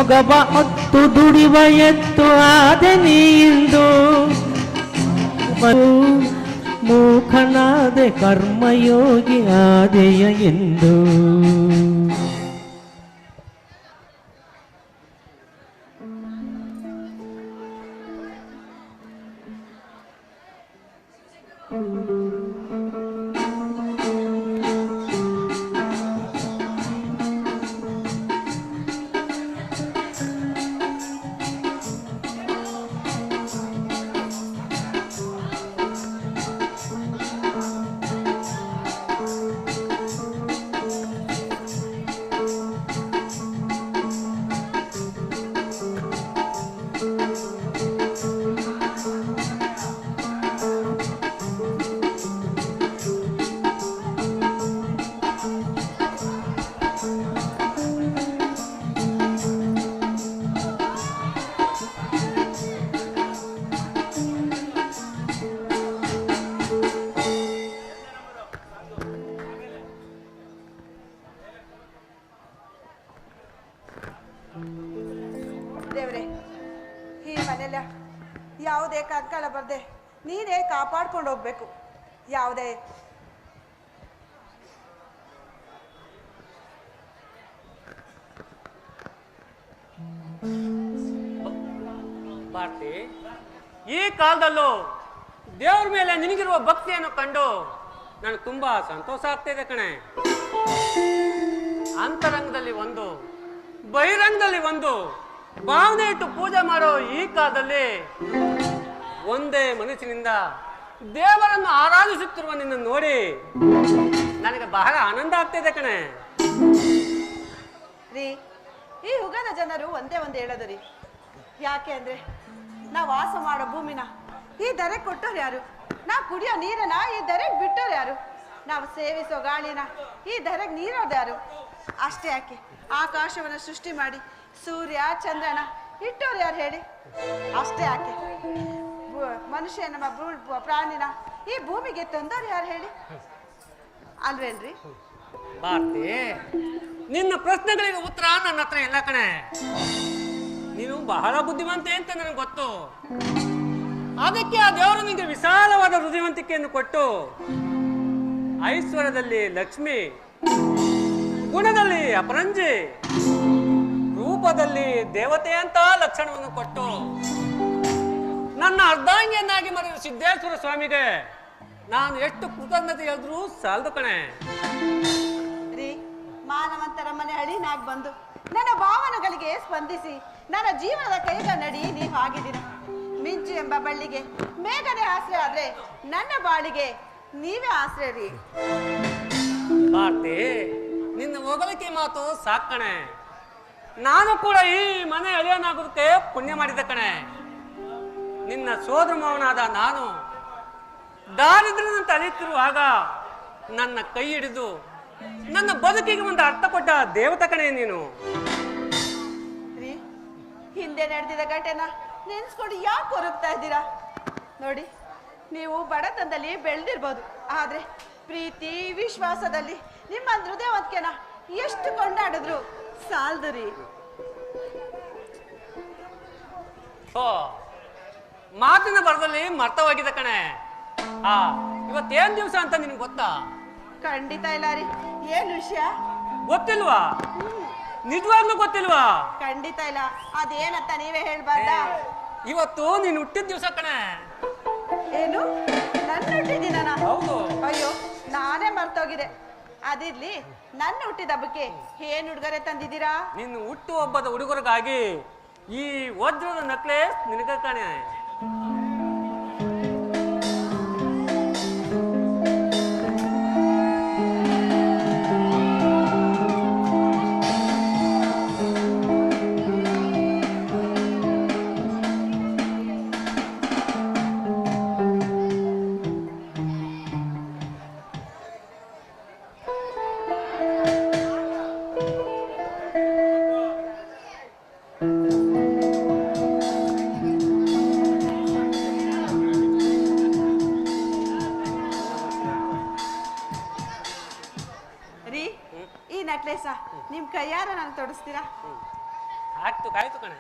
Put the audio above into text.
ಮೊಗವ ಹೊತ್ತು ದುಡಿವ ಎತ್ತು ಆದೆ ನೀಂದು ಮೂಖನಾದೆ ಕರ್ಮಯೋಗಿ ಆದೆಯ ಎಂದು. ದೇವ್ರೆ, ಈ ಮನೆಯಲ್ಲ ಯಾವುದೇ ಕಂಕಳ ಬರ್ದೆ ನೀನೇ ಕಾಪಾಡ್ಕೊಂಡು ಹೋಗ್ಬೇಕು. ಯಾವುದೇ ಭಾರತಿ, ಈ ಕಾಲದಲ್ಲೂ ದೇವ್ರ ಮೇಲೆ ನಿನಗಿರುವ ಭಕ್ತಿಯನ್ನು ಕಂಡು ನನಗೆ ತುಂಬಾ ಸಂತೋಷ ಆಗ್ತಿದೆ ಕಣೆ. ಅಂತರಂಗದಲ್ಲಿ ಒಂದು, ಬಹಿರಂಗದಲ್ಲಿ ಒಂದು ಭಾವನೆ ಇಟ್ಟು ಪೂಜೆ ಮಾಡೋ ಈ ಕಾಲದಲ್ಲಿ ಒಂದೇ ಮನಸ್ಸಿನಿಂದ ದೇವರನ್ನು ಆರಾಧಿಸುತ್ತಿರುವ ನಿನ್ನ ನೋಡಿ ನನಗೆ ಬಹಳ ಆನಂದ ಆಗ್ತಿದೆ ಕಣೆ. ರೀ, ಈ ಯುಗದ ಜನರು ಒಂದೇ ಒಂದು ಹೇಳೋದು ರೀ. ಯಾಕೆ ಅಂದ್ರೆ ನಾವು ವಾಸ ಮಾಡೋ ಭೂಮಿನ ಈ ದರೆ ಕೊಟ್ಟೋರು ಯಾರು? ನಾವು ಕುಡಿಯೋ ನೀರನ್ನ ಈ ದರೆಗೆ ಬಿಟ್ಟೋರು ಯಾರು? ನಾವು ಸೇವಿಸೋ ಗಾಳಿನ ಈ ದರೆಗೆ ನೀರೋದು ಯಾರು? ಅಷ್ಟೇ ಯಾಕೆ ಆಕಾಶವನ್ನು ಸೃಷ್ಟಿ ಮಾಡಿ ಸೂರ್ಯ ಚಂದ್ರನ ಇಟ್ಟೋರು ಯಾರು ಹೇಳಿ? ಅಷ್ಟೇ ಯಾಕೆ ಮನುಷ್ಯ ನಮ್ಮ ಪ್ರಾಣಿನ ಈ ಭೂಮಿಗೆ ತಂದೋರು ಯಾರು ಹೇಳಿ? ಅಲ್ವೇನ್ರಿ ಭಾರತಿ, ನಿನ್ನ ಪ್ರಶ್ನೆಗಳಿಗೆ ಉತ್ತರ ನನ್ನ ಹತ್ರ ಇಲ್ಲ ಕಣೆ. ನೀನು ಬಹಳ ಬುದ್ಧಿವಂತೆ ಅಂತ ನನಗೆ ಗೊತ್ತು. ಅದಕ್ಕೆ ಆ ದೇವರು ನಿಮಗೆ ವಿಶಾಲವಾದ ಬುದ್ಧಿವಂತಿಕೆಯನ್ನು ಕೊಟ್ಟು ಐಶ್ವರ್ಯದಲ್ಲಿ ಲಕ್ಷ್ಮಿ, ಗುಣದಲ್ಲಿ ಅಪರಂಜಿ, ರೂಪದಲ್ಲಿ ದೇವತೆ ಅಂತ ಲಕ್ಷಣವನ್ನು ಕೊಟ್ಟು ನನ್ನ ಅರ್ಧಾಂಗಿಯನ್ನಾಗಿ ಮಾಡಿದ ಸಿದ್ದೇಶ್ವರ ಸ್ವಾಮಿಗೆ ನಾನು ಎಷ್ಟು ಕೃತಜ್ಞತೆ ಹೇಳಿದ್ರು ಸಾಲದು ಕಣೆ. ರೀ, ಮಾನವಂತರ ಮನೆ ಹಳಿನಾಗ್ ಬಂದು ನನ್ನ ಭಾವನೆಗಳಿಗೆ ಸ್ಪಂದಿಸಿ ನನ್ನ ಜೀವನದ ಕೈಗ ನಡಿ ನೀವು ಆಗಿದ್ದೀರ. ಮಿಂಚು ಎಂಬ ಬಳ್ಳಿಗೆ ಮೇಘನೆ ಆಶ್ರಯ ಆದ್ರೆ ನನ್ನ ಬಾಳಿಗೆ ನೀವೇ ಆಶ್ರಯ ರೀ. ಭಾರತಿ, ನಿನ್ನ ಹೊಗಳಿಕೆ ಮಾತು ಸಾಕಣೆ. ನಾನು ಕೂಡ ಈ ಮನೆ ಅಳಿಯನಾಗೋದಕ್ಕೆ ಪುಣ್ಯ ಮಾಡಿದ್ದೆ ಕಣೆ. ನಿನ್ನ ಸೋದರ ಮಾವನಾದ ನಾನು ದಾರಿದ್ರ್ಯದಂತ ಅಲಿತಿರುವಾಗ ನನ್ನ ಕೈ ಹಿಡಿದು ನನ್ನ ಬದುಕಿಗೆ ಒಂದು ಅರ್ಥ ಕೊಟ್ಟ ದೇವತ ಕಣೆ ನೀನು. ರೀ, ಹಿಂದೆ ನಡೆದಿದ ಘಟನೆ ನೆನ್ಸ್ಕೊಂಡು ಯಾಕೆ ಕೊರಗ್ತಾ ಇದ್ದೀರಾ? ನೋಡಿ, ನೀವು ಬಡತನದಲ್ಲಿ ಬೆಳೆದಿರ್ಬೋದು, ಆದ್ರೆ ಪ್ರೀತಿ ವಿಶ್ವಾಸದಲ್ಲಿ ನಿಮ್ಮ ಹೃದಯವಂತಿಕೆನ ಎಷ್ಟು ಕೊಂಡಾಡಿದ್ರು ಸಾಲದು ರೀ. ಓ, ಮಾತಿನ ಬರದಲ್ಲಿ ಮರ್ತವಾಗಿದೆ ಕಣೆ. ಇವತ್ತೇನ್ ದಿವಸ ಅಂತ ನಿನ್ಗೆ ಗೊತ್ತಾ? ಖಂಡಿತ ಇಲ್ಲ ರೀ. ಏನ್ ವಿಷಯ ಗೊತ್ತಿಲ್ವಾ? ನಿಜವಾಗ್ಲೂ ಗೊತ್ತಿಲ್ವಾ? ಖಂಡಿತ ಇಲ್ಲ. ಅದೇನಂತ ನೀವೇ ಹೇಳ್ಬಾರ್ದಾ? ಇವತ್ತು ನೀನು ಹುಟ್ಟಿದ ದಿವಸ ಕಣೆ. ಏನು, ನನ್ನ ಹುಟ್ಟಿದಿನ? ಹೌದು. ಅಯ್ಯೋ, ನಾನೇ ಮರ್ತೋಗಿದೆ. ಅದಿರ್ಲಿ, ನನ್ನ ಹುಟ್ಟಿದ ಹಬ್ಬಕ್ಕೆ ಏನ್ ಉಡುಗೊರೆ ತಂದಿದ್ದೀರಾ? ನಿನ್ನ ಹುಟ್ಟು ಹಬ್ಬದ ಉಡುಗೊರೆಗಾಗಿ ಈ ವಜ್ರದ ನೆಕ್ಲೆಸ್ ನಿನಗ ಕಣೆ. ನಿಮ್ ಕೈಯಾರ ನಾನು ತೊಡಸ್ತೀರಾ? ಆಯ್ತು ಕಾಯ್ತು ಕಣೆ.